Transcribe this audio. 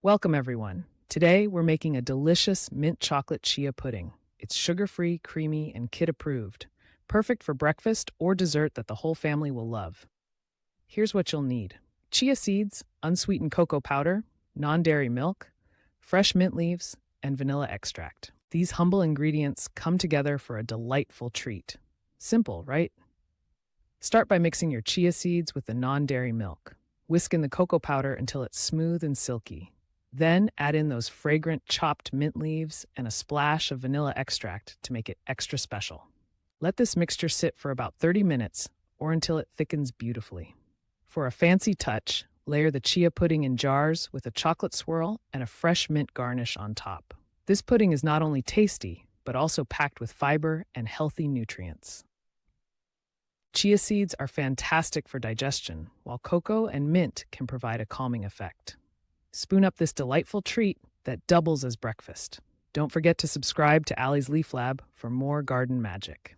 Welcome, everyone. Today, we're making a delicious mint chocolate chia pudding. It's sugar-free, creamy, and kid-approved. Perfect for breakfast or dessert that the whole family will love. Here's what you'll need. Chia seeds, unsweetened cocoa powder, non-dairy milk, fresh mint leaves, and vanilla extract. These humble ingredients come together for a delightful treat. Simple, right? Start by mixing your chia seeds with the non-dairy milk. Whisk in the cocoa powder until it's smooth and silky. Then add in those fragrant chopped mint leaves and a splash of vanilla extract to make it extra special. Let this mixture sit for about 30 minutes or until it thickens beautifully. For a fancy touch, layer the chia pudding in jars with a chocolate swirl and a fresh mint garnish on top. This pudding is not only tasty, but also packed with fiber and healthy nutrients. Chia seeds are fantastic for digestion, while cocoa and mint can provide a calming effect. Spoon up this delightful treat that doubles as breakfast. Don't forget to subscribe to Allie's Leaf Lab for more garden magic.